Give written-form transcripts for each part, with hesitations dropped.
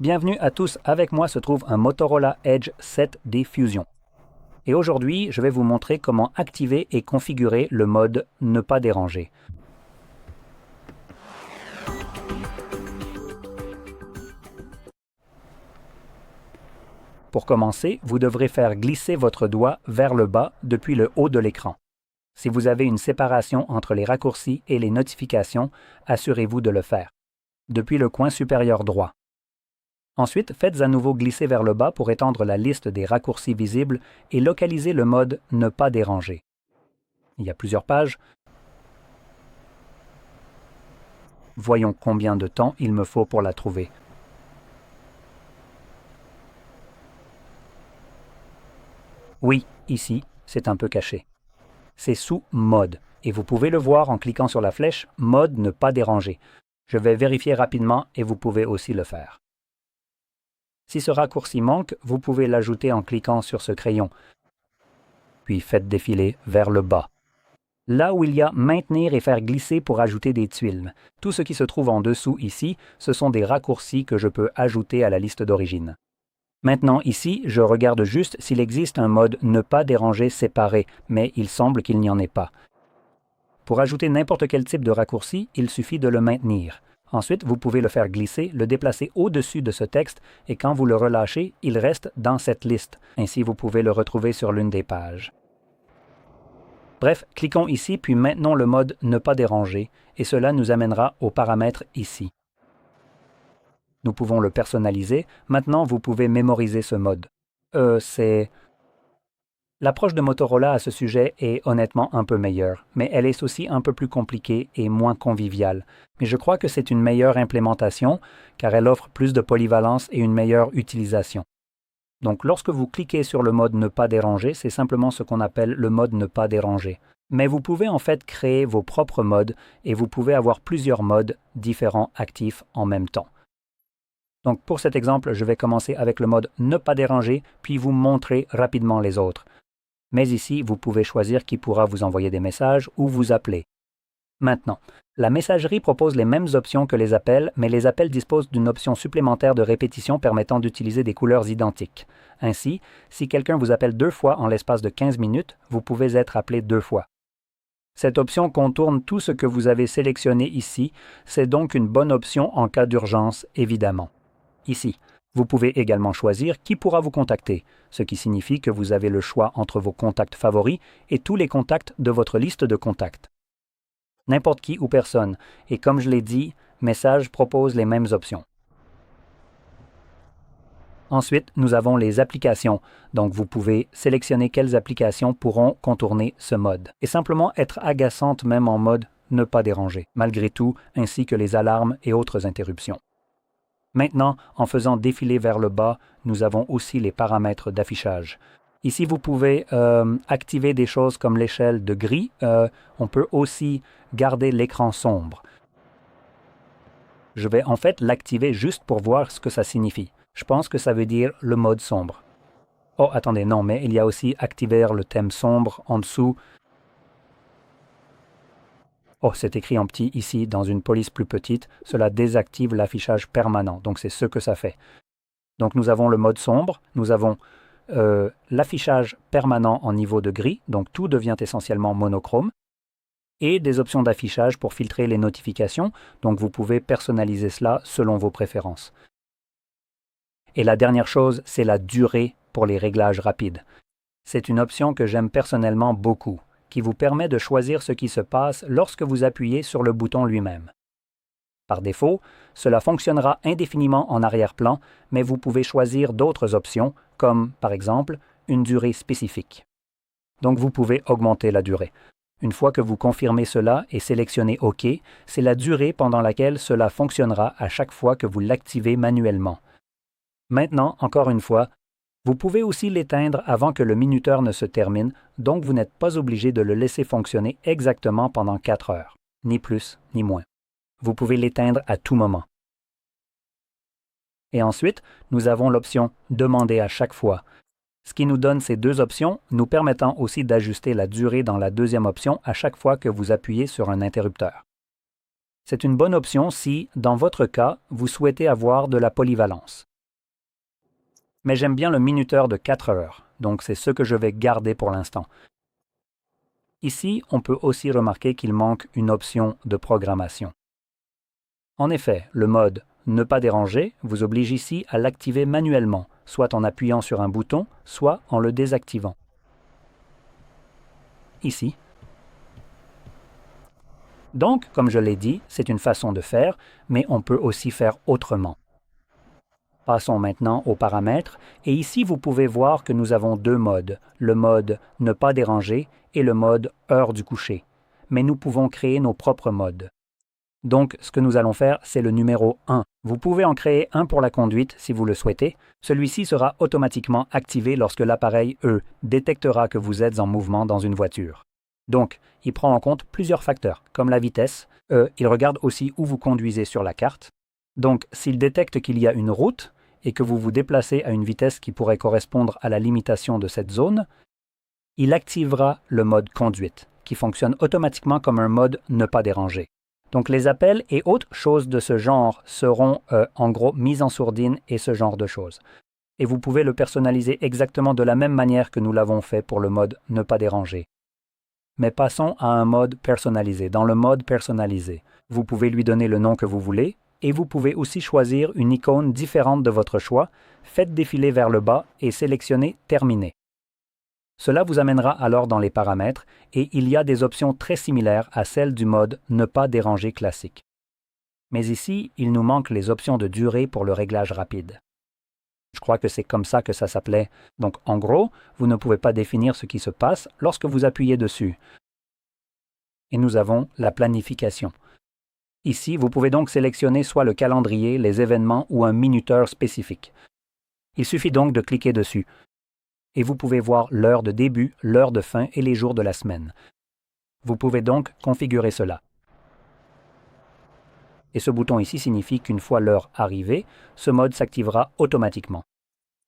Bienvenue à tous, avec moi se trouve un Motorola Edge 7D Fusion. Et aujourd'hui, je vais vous montrer comment activer et configurer le mode « Ne pas déranger ». Pour commencer, vous devrez faire glisser votre doigt vers le bas depuis le haut de l'écran. Si vous avez une séparation entre les raccourcis et les notifications, assurez-vous de le faire, depuis le coin supérieur droit. Ensuite, faites à nouveau glisser vers le bas pour étendre la liste des raccourcis visibles et localiser le mode « Ne pas déranger ». Il y a plusieurs pages. Voyons combien de temps il me faut pour la trouver. Oui, ici, c'est un peu caché. C'est sous « Mode » et vous pouvez le voir en cliquant sur la flèche « Mode ne pas déranger ». Je vais vérifier rapidement et vous pouvez aussi le faire. Si ce raccourci manque, vous pouvez l'ajouter en cliquant sur ce crayon, puis faites défiler vers le bas. Là où il y a « Maintenir et faire glisser pour ajouter des tuiles », tout ce qui se trouve en dessous ici, ce sont des raccourcis que je peux ajouter à la liste d'origine. Maintenant ici, je regarde juste s'il existe un mode « Ne pas déranger » séparé, mais il semble qu'il n'y en ait pas. Pour ajouter n'importe quel type de raccourci, il suffit de le maintenir. Ensuite, vous pouvez le faire glisser, le déplacer au-dessus de ce texte et quand vous le relâchez, il reste dans cette liste. Ainsi, vous pouvez le retrouver sur l'une des pages. Bref, cliquons ici puis maintenons le mode « Ne pas déranger » et cela nous amènera aux paramètres ici. Nous pouvons le personnaliser. Maintenant, vous pouvez mémoriser ce mode. L'approche de Motorola à ce sujet est honnêtement un peu meilleure, mais elle est aussi un peu plus compliquée et moins conviviale. Mais je crois que c'est une meilleure implémentation, car elle offre plus de polyvalence et une meilleure utilisation. Donc lorsque vous cliquez sur le mode « Ne pas déranger », c'est simplement ce qu'on appelle le mode « Ne pas déranger ». Mais vous pouvez en fait créer vos propres modes et vous pouvez avoir plusieurs modes différents actifs en même temps. Donc pour cet exemple, je vais commencer avec le mode « Ne pas déranger » puis vous montrer rapidement les autres. Mais ici, vous pouvez choisir qui pourra vous envoyer des messages ou vous appeler. Maintenant, la messagerie propose les mêmes options que les appels, mais les appels disposent d'une option supplémentaire de répétition permettant d'utiliser des couleurs identiques. Ainsi, si quelqu'un vous appelle 2 fois en l'espace de 15 minutes, vous pouvez être appelé 2 fois. Cette option contourne tout ce que vous avez sélectionné ici, c'est donc une bonne option en cas d'urgence, évidemment. Ici, vous pouvez également choisir qui pourra vous contacter, ce qui signifie que vous avez le choix entre vos contacts favoris et tous les contacts de votre liste de contacts. N'importe qui ou personne, et comme je l'ai dit, Message propose les mêmes options. Ensuite, nous avons les applications, donc vous pouvez sélectionner quelles applications pourront contourner ce mode, et simplement être agaçantes même en mode « Ne pas déranger », malgré tout, ainsi que les alarmes et autres interruptions. Maintenant, en faisant défiler vers le bas, nous avons aussi les paramètres d'affichage. Ici, vous pouvez activer des choses comme l'échelle de gris. On peut aussi garder l'écran sombre. Je vais en fait l'activer juste pour voir ce que ça signifie. Je pense que ça veut dire le mode sombre. Oh, attendez, non, mais il y a aussi activer le thème sombre en dessous. Oh, c'est écrit en petit ici, dans une police plus petite. Cela désactive l'affichage permanent, donc c'est ce que ça fait. Donc nous avons le mode sombre, nous avons l'affichage permanent en niveau de gris, donc tout devient essentiellement monochrome, et des options d'affichage pour filtrer les notifications, donc vous pouvez personnaliser cela selon vos préférences. Et la dernière chose, c'est la durée pour les réglages rapides. C'est une option que j'aime personnellement beaucoup, qui vous permet de choisir ce qui se passe lorsque vous appuyez sur le bouton lui-même. Par défaut, cela fonctionnera indéfiniment en arrière-plan, mais vous pouvez choisir d'autres options, comme, par exemple, une durée spécifique. Donc vous pouvez augmenter la durée. Une fois que vous confirmez cela et sélectionnez OK, c'est la durée pendant laquelle cela fonctionnera à chaque fois que vous l'activez manuellement. Maintenant, encore une fois, vous pouvez aussi l'éteindre avant que le minuteur ne se termine, donc vous n'êtes pas obligé de le laisser fonctionner exactement pendant 4 heures, ni plus ni moins. Vous pouvez l'éteindre à tout moment. Et ensuite, nous avons l'option « Demander à chaque fois », ce qui nous donne ces deux options, nous permettant aussi d'ajuster la durée dans la deuxième option à chaque fois que vous appuyez sur un interrupteur. C'est une bonne option si, dans votre cas, vous souhaitez avoir de la polyvalence. Mais j'aime bien le minuteur de 4 heures, donc c'est ce que je vais garder pour l'instant. Ici, on peut aussi remarquer qu'il manque une option de programmation. En effet, le mode « Ne pas déranger » vous oblige ici à l'activer manuellement, soit en appuyant sur un bouton, soit en le désactivant. Ici. Donc, comme je l'ai dit, c'est une façon de faire, mais on peut aussi faire autrement. Passons maintenant aux paramètres, et ici vous pouvez voir que nous avons deux modes, le mode « Ne pas déranger » et le mode « Heure du coucher ». Mais nous pouvons créer nos propres modes. Donc, ce que nous allons faire, c'est le numéro 1. Vous pouvez en créer un pour la conduite si vous le souhaitez. Celui-ci sera automatiquement activé lorsque l'appareil E détectera que vous êtes en mouvement dans une voiture. Donc, il prend en compte plusieurs facteurs, comme la vitesse. Il regarde aussi où vous conduisez sur la carte. Donc, s'il détecte qu'il y a une route et que vous vous déplacez à une vitesse qui pourrait correspondre à la limitation de cette zone, il activera le mode conduite, qui fonctionne automatiquement comme un mode « Ne pas déranger ». Donc les appels et autres choses de ce genre seront en gros mis en sourdine et ce genre de choses. Et vous pouvez le personnaliser exactement de la même manière que nous l'avons fait pour le mode « Ne pas déranger ». Mais passons à un mode personnalisé. Dans le mode personnalisé, vous pouvez lui donner le nom que vous voulez et vous pouvez aussi choisir une icône différente de votre choix. Faites défiler vers le bas et sélectionnez « Terminer ». Cela vous amènera alors dans les paramètres et il y a des options très similaires à celles du mode « Ne pas déranger » classique. Mais ici, il nous manque les options de durée pour le réglage rapide. Je crois que c'est comme ça que ça s'appelait. Donc en gros, vous ne pouvez pas définir ce qui se passe lorsque vous appuyez dessus. Et nous avons la planification. Ici, vous pouvez donc sélectionner soit le calendrier, les événements ou un minuteur spécifique. Il suffit donc de cliquer dessus. Et vous pouvez voir l'heure de début, l'heure de fin et les jours de la semaine. Vous pouvez donc configurer cela. Et ce bouton ici signifie qu'une fois l'heure arrivée, ce mode s'activera automatiquement.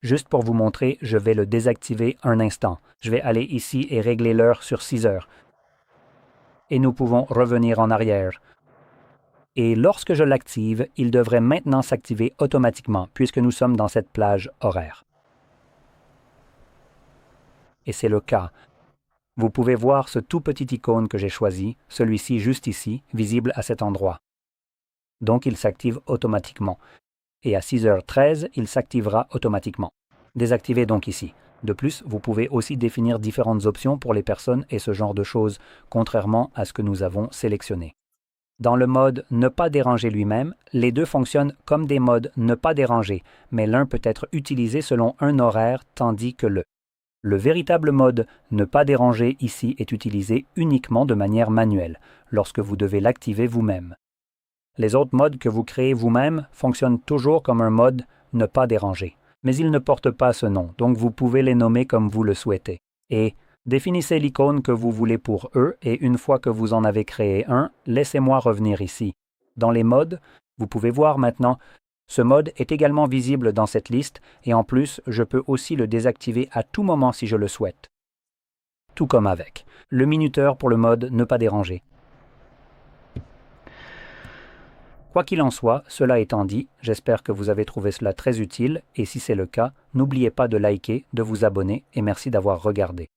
Juste pour vous montrer, je vais le désactiver un instant. Je vais aller ici et régler l'heure sur 6 heures. Et nous pouvons revenir en arrière. Et lorsque je l'active, il devrait maintenant s'activer automatiquement puisque nous sommes dans cette plage horaire. Et c'est le cas. Vous pouvez voir ce tout petit icône que j'ai choisi, celui-ci juste ici, visible à cet endroit. Donc il s'active automatiquement. Et à 6h13, il s'activera automatiquement. Désactivez donc ici. De plus, vous pouvez aussi définir différentes options pour les personnes et ce genre de choses, contrairement à ce que nous avons sélectionné. Dans le mode « Ne pas déranger lui-même », les deux fonctionnent comme des modes « Ne pas déranger », mais l'un peut être utilisé selon un horaire tandis que le véritable mode « Ne pas déranger » ici est utilisé uniquement de manière manuelle, lorsque vous devez l'activer vous-même. Les autres modes que vous créez vous-même fonctionnent toujours comme un mode « Ne pas déranger », mais ils ne portent pas ce nom, donc vous pouvez les nommer comme vous le souhaitez. Et définissez l'icône que vous voulez pour eux et une fois que vous en avez créé un, laissez-moi revenir ici. Dans les modes, vous pouvez voir maintenant. Ce mode est également visible dans cette liste et en plus, je peux aussi le désactiver à tout moment si je le souhaite. Tout comme avec le minuteur pour le mode « Ne pas déranger ». Quoi qu'il en soit, cela étant dit, j'espère que vous avez trouvé cela très utile et si c'est le cas, n'oubliez pas de liker, de vous abonner et merci d'avoir regardé.